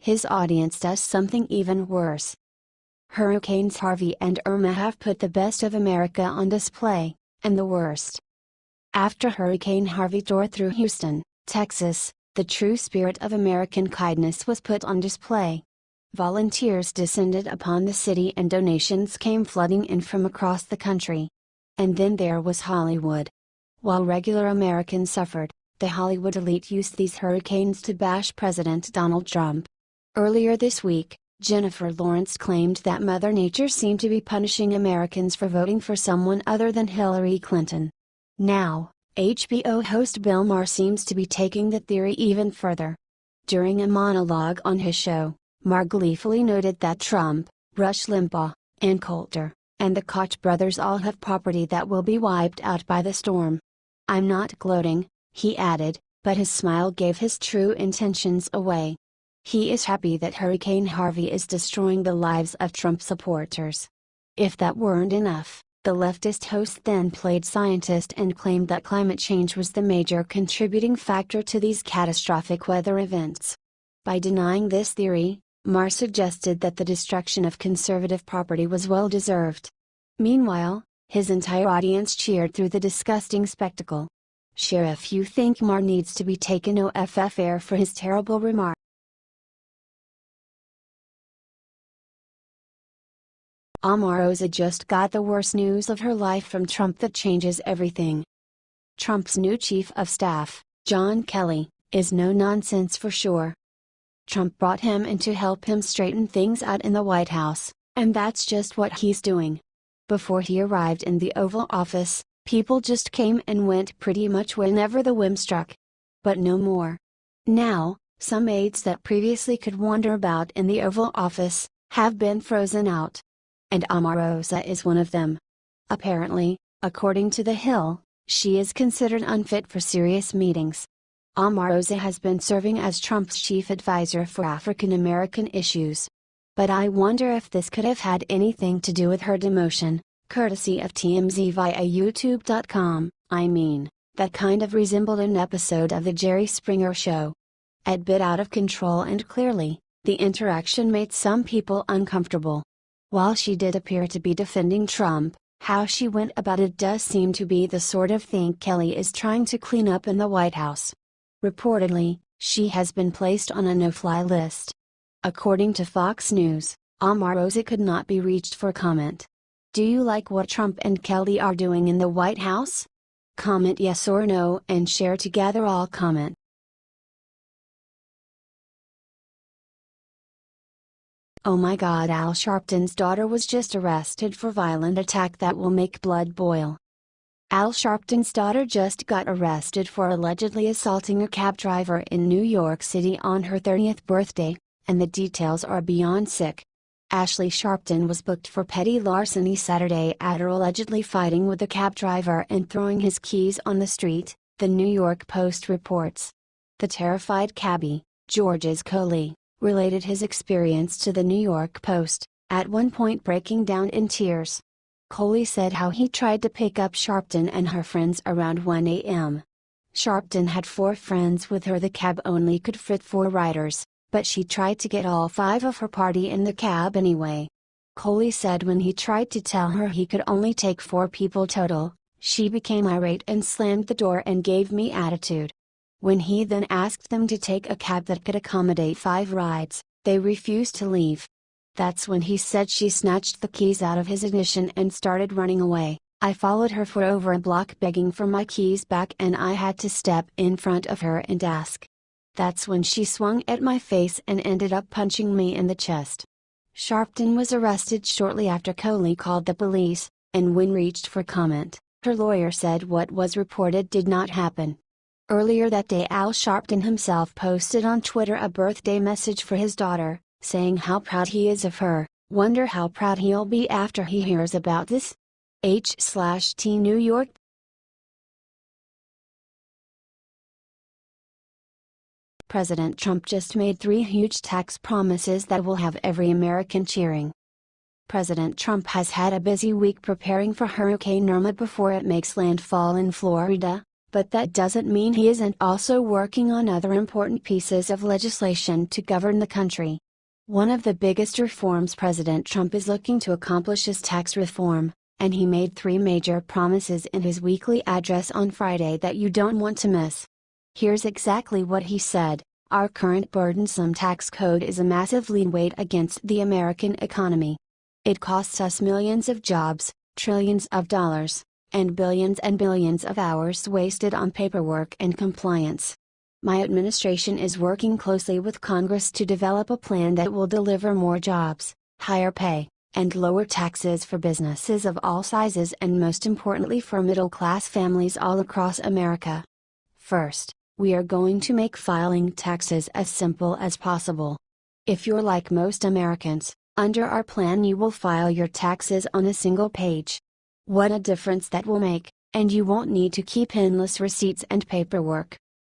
his audience does something even worse. Hurricanes Harvey and Irma have put the best of America on display, and the worst. After Hurricane Harvey tore through Houston, Texas, the true spirit of American kindness was put on display. Volunteers descended upon the city and donations came flooding in from across the country. And then there was Hollywood. While regular Americans suffered, the Hollywood elite used these hurricanes to bash President Donald Trump. Earlier this week, Jennifer Lawrence claimed that Mother Nature seemed to be punishing Americans for voting for someone other than Hillary Clinton. Now, HBO host Bill Maher seems to be taking the theory even further. During a monologue on his show, Maher gleefully noted that Trump, Rush Limbaugh, and Kolbert, and the Koch brothers all have property that will be wiped out by the storm. "I'm not gloating," he added, but his smile gave his true intentions away. He is happy that Hurricane Harvey is destroying the lives of Trump supporters. If that weren't enough, the leftist host then played scientist and claimed that climate change was the major contributing factor to these catastrophic weather events. By denying this theory, Maher suggested that the destruction of conservative property was well deserved. Meanwhile, his entire audience cheered through the disgusting spectacle. Share if you think Maher needs to be taken off air for his terrible remark. Omarosa just got the worst news of her life from Trump that changes everything. Trump's new chief of staff, John Kelly, is no nonsense for sure. Trump brought him in to help him straighten things out in the White House, and that's just what he's doing. Before he arrived in the Oval Office, people just came and went pretty much whenever the whim struck. But no more. Now, some aides that previously could wander about in the Oval Office, have been frozen out. And Omarosa is one of them. Apparently, according to The Hill, she is considered unfit for serious meetings. Omarosa has been serving as Trump's chief advisor for African American issues. But I wonder if this could have had anything to do with her demotion, courtesy of TMZ via YouTube.com. I mean, that kind of resembled an episode of The Jerry Springer Show. A bit out of control, and clearly, the interaction made some people uncomfortable. While she did appear to be defending Trump, how she went about it does seem to be the sort of thing Kelly is trying to clean up in the White House. Reportedly, she has been placed on a no-fly list. According to Fox News, Omarosa could not be reached for comment. Do you like what Trump and Kelly are doing in the White House? Comment yes or no and share to gather all comment. Oh my God, Al Sharpton's daughter was just arrested for violent attack that will make blood boil. Al Sharpton's daughter just got arrested for allegedly assaulting a cab driver in New York City on her 30th birthday, and the details are beyond sick. Ashley Sharpton was booked for petty larceny Saturday after allegedly fighting with the cab driver and throwing his keys on the street, the New York Post reports. The terrified cabbie, Georges Coley, related his experience to the New York Post, at one point breaking down in tears. Coley said how he tried to pick up Sharpton and her friends around 1 a.m. Sharpton had 4 friends with her. The cab only could fit 4 riders, but she tried to get all 5 of her party in the cab anyway. Coley said when he tried to tell her he could only take 4 people total, she became irate and slammed the door and gave me attitude. When he then asked them to take a cab that could accommodate 5 rides, they refused to leave. That's when he said she snatched the keys out of his ignition and started running away. I followed her for over a block begging for my keys back, and I had to step in front of her and ask. That's when she swung at my face and ended up punching me in the chest. Sharpton was arrested shortly after Coley called the police, and when reached for comment, her lawyer said what was reported did not happen. Earlier that day, Al Sharpton himself posted on Twitter a birthday message for his daughter, saying how proud he is of her. Wonder how proud he'll be after he hears about this? H/T New York. President Trump just made 3 huge tax promises that will have every American cheering. President Trump has had a busy week preparing for Hurricane Irma before it makes landfall in Florida, but that doesn't mean he isn't also working on other important pieces of legislation to govern the country. One of the biggest reforms President Trump is looking to accomplish is tax reform, and he made 3 major promises in his weekly address on Friday that you don't want to miss. Here's exactly what he said. Our current burdensome tax code is a massive weight against the American economy. It costs us millions of jobs, trillions of dollars, and billions of hours wasted on paperwork and compliance. My administration is working closely with Congress to develop a plan that will deliver more jobs, higher pay, and lower taxes for businesses of all sizes and most importantly for middle-class families all across America. First, we are going to make filing taxes as simple as possible. If you're like most Americans, under our plan you will file your taxes on a single page. What a difference that will make, and you won't need to keep endless receipts and paperwork.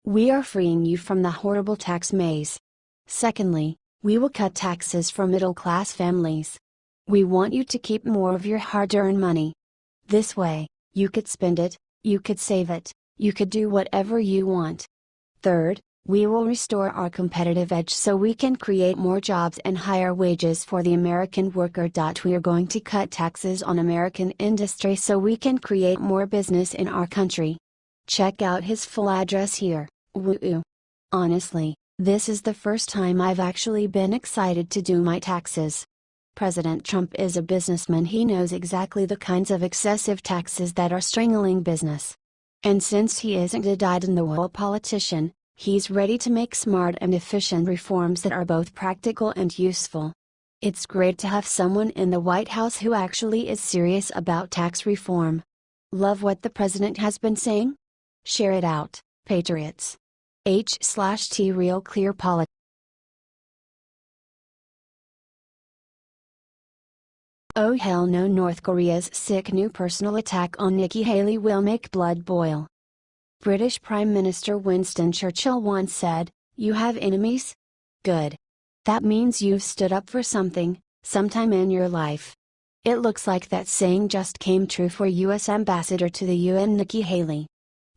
We are freeing you from the horrible tax maze. Secondly, we will cut taxes for middle-class families. We want you to keep more of your hard-earned money. This way, you could spend it, you could save it, you could do whatever you want. Third, we will restore our competitive edge so we can create more jobs and higher wages for the American worker. We are going to cut taxes on American industry so we can create more business in our country. Check out his full address here. Woo! Honestly, this is the first time I've actually been excited to do my taxes. President Trump is a businessman. He knows exactly the kinds of excessive taxes that are strangling business. And since he isn't a dyed-in-the-wool politician, he's ready to make smart and efficient reforms that are both practical and useful. It's great to have someone in the White House who actually is serious about tax reform. Love what the president has been saying? Share it out, patriots. H/T Real Clear Politics. Oh hell no! North Korea's sick new personal attack on Nikki Haley will make blood boil. British Prime Minister Winston Churchill once said, "You have enemies? Good. That means you've stood up for something, sometime in your life." It looks like that saying just came true for U.S. Ambassador to the UN Nikki Haley.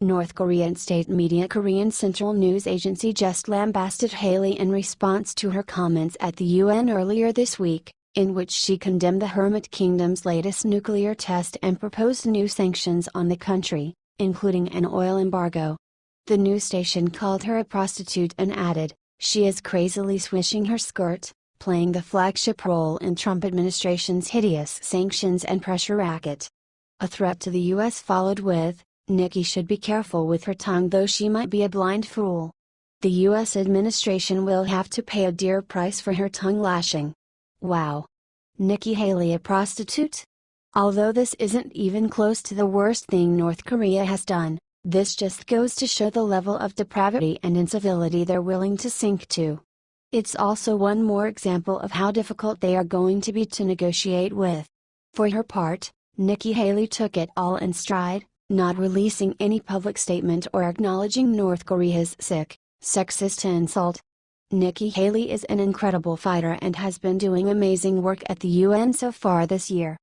North Korean state media Korean Central News Agency just lambasted Haley in response to her comments at the UN earlier this week, in which she condemned the Hermit Kingdom's latest nuclear test and proposed new sanctions on the country, including an oil embargo. The news station called her a prostitute and added, "She is crazily swishing her skirt, playing the flagship role in Trump administration's hideous sanctions and pressure racket." A threat to the U.S. followed with, "Nikki should be careful with her tongue, though she might be a blind fool. The U.S. administration will have to pay a dear price for her tongue lashing." Wow. Nikki Haley a prostitute? Although this isn't even close to the worst thing North Korea has done, this just goes to show the level of depravity and incivility they're willing to sink to. It's also one more example of how difficult they are going to be to negotiate with. For her part, Nikki Haley took it all in stride, not releasing any public statement or acknowledging North Korea's sick, sexist insult. Nikki Haley is an incredible fighter and has been doing amazing work at the UN so far this year.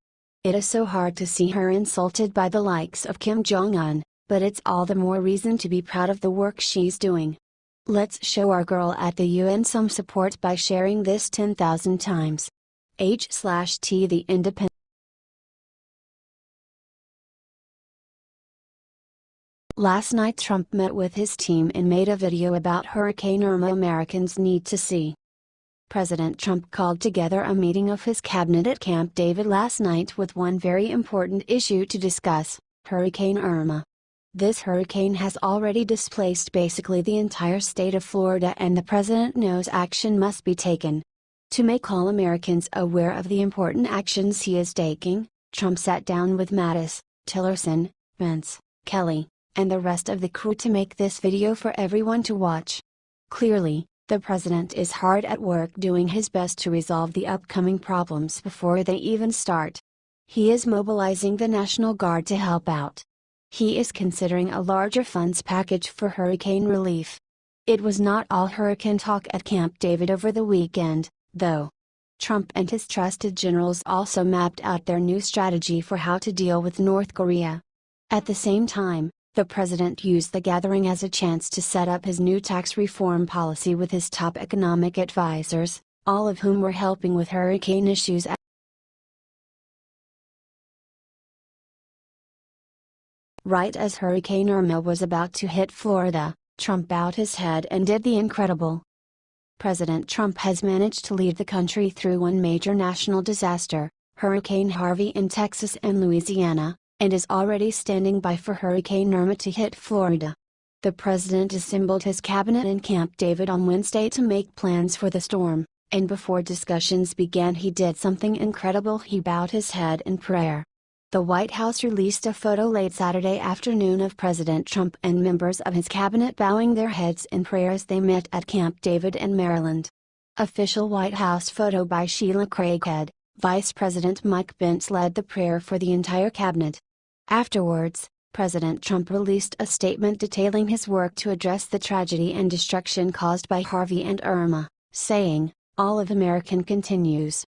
It is so hard to see her insulted by the likes of Kim Jong-un, but it's all the more reason to be proud of the work she's doing. Let's show our girl at the UN some support by sharing this 10,000 times. H/T The Independent. Last night Trump met with his team and made a video about Hurricane Irma Americans need to see. President Trump called together a meeting of his cabinet at Camp David last night with one very important issue to discuss: Hurricane Irma. This hurricane has already displaced basically the entire state of Florida, and the president knows action must be taken. To make all Americans aware of the important actions he is taking, Trump sat down with Mattis, Tillerson, Pence, Kelly, and the rest of the crew to make this video for everyone to watch. Clearly, the president is hard at work doing his best to resolve the upcoming problems before they even start. He is mobilizing the National Guard to help out. He is considering a larger funds package for hurricane relief. It was not all hurricane talk at Camp David over the weekend, though. Trump and his trusted generals also mapped out their new strategy for how to deal with North Korea. At the same time, The president used the gathering as a chance to set up his new tax reform policy with his top economic advisors, all of whom were helping with hurricane issues. Right as Hurricane Irma was about to hit Florida, Trump bowed his head and did the incredible. President Trump has managed to lead the country through one major national disaster, Hurricane Harvey in Texas and Louisiana, and is already standing by for Hurricane Irma to hit Florida. The president assembled his cabinet in Camp David on Wednesday to make plans for the storm, and before discussions began he did something incredible: he bowed his head in prayer. The White House released a photo late Saturday afternoon of President Trump and members of his cabinet bowing their heads in prayer as they met at Camp David in Maryland. Official White House photo by Sheila Craighead. Vice President Mike Pence led the prayer for the entire cabinet. Afterwards, President Trump released a statement detailing his work to address the tragedy and destruction caused by Harvey and Irma, saying, "All of America continues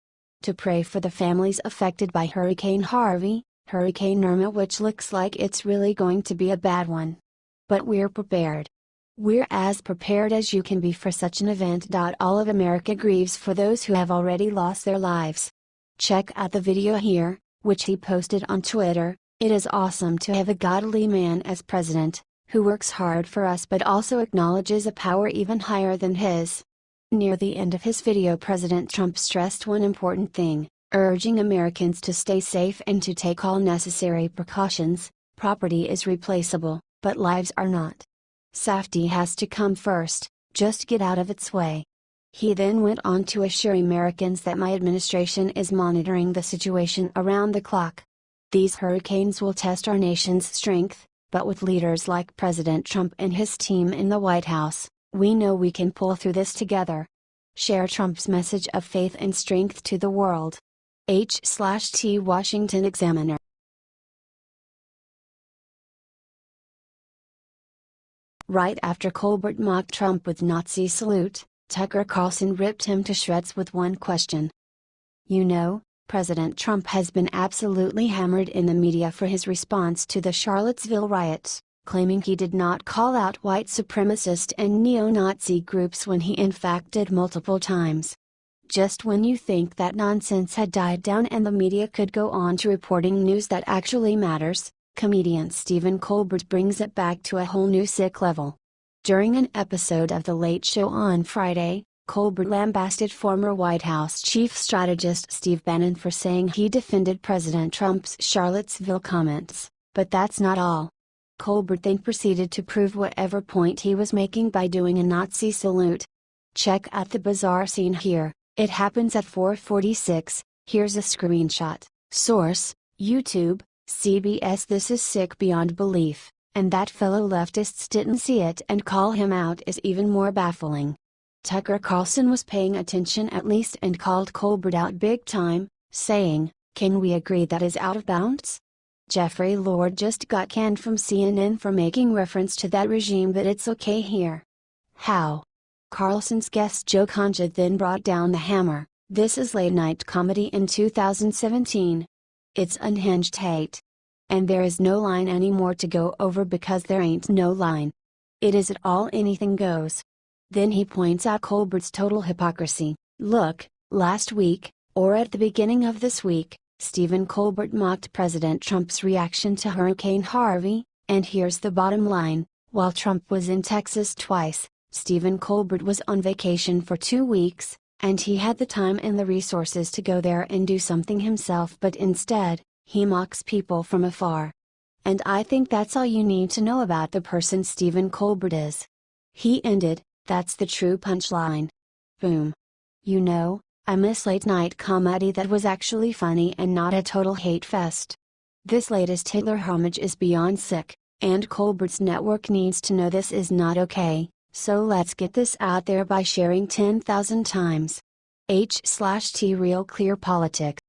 to pray for the families affected by Hurricane Harvey, Hurricane Irma, which looks like it's really going to be a bad one. But we're prepared. We're as prepared as you can be for such an event. All of America grieves for those who have already lost their lives." Check out the video here, which he posted on Twitter. It is awesome to have a godly man as president, who works hard for us but also acknowledges a power even higher than his. Near the end of his video, President Trump stressed one important thing, urging Americans to stay safe and to take all necessary precautions. Property is replaceable, but lives are not. Safety has to come first, just get out of its way. He then went on to assure Americans that my administration is monitoring the situation around the clock. These hurricanes will test our nation's strength, but with leaders like President Trump and his team in the White House, we know we can pull through this together. Share Trump's message of faith and strength to the world. H/T Washington Examiner. Right after Kolbert mocked Trump with Nazi salute, Tucker Carlson ripped him to shreds with one question. You know, President Trump has been absolutely hammered in the media for his response to the Charlottesville riots, claiming he did not call out white supremacist and neo-Nazi groups when he in fact did multiple times. Just when you think that nonsense had died down and the media could go on to reporting news that actually matters, comedian Stephen Kolbert brings it back to a whole new sick level. During an episode of The Late Show on Friday, Kolbert lambasted former White House chief strategist Steve Bannon for saying he defended President Trump's Charlottesville comments, but that's not all. Kolbert then proceeded to prove whatever point he was making by doing a Nazi salute. Check out the bizarre scene here. It happens at 4:46, here's a screenshot. Source, YouTube, CBS. This is sick beyond belief, and that fellow leftists didn't see it and call him out is even more baffling. Tucker Carlson was paying attention at least and called Kolbert out big time, saying, "Can we agree that is out of bounds? Jeffrey Lord just got canned from CNN for making reference to that regime, but it's okay here." How? Carlson's guest Joe Concha then brought down the hammer. This is late night comedy in 2017. It's unhinged hate. And there is no line anymore to go over because there ain't no line. It is at all anything goes. Then he points out Kolbert's total hypocrisy. Look, last week, or at the beginning of this week, Stephen Kolbert mocked President Trump's reaction to Hurricane Harvey, and here's the bottom line: while Trump was in Texas twice, Stephen Kolbert was on vacation for 2 weeks, and he had the time and the resources to go there and do something himself, but instead, he mocks people from afar. And I think that's all you need to know about the person Stephen Kolbert is. He ended, "That's the true punchline." Boom. You know, I miss late night comedy that was actually funny and not a total hate fest. This latest Hitler homage is beyond sick, and Kolbert's network needs to know this is not okay, so let's get this out there by sharing 10,000 times. H/T Real Clear Politics.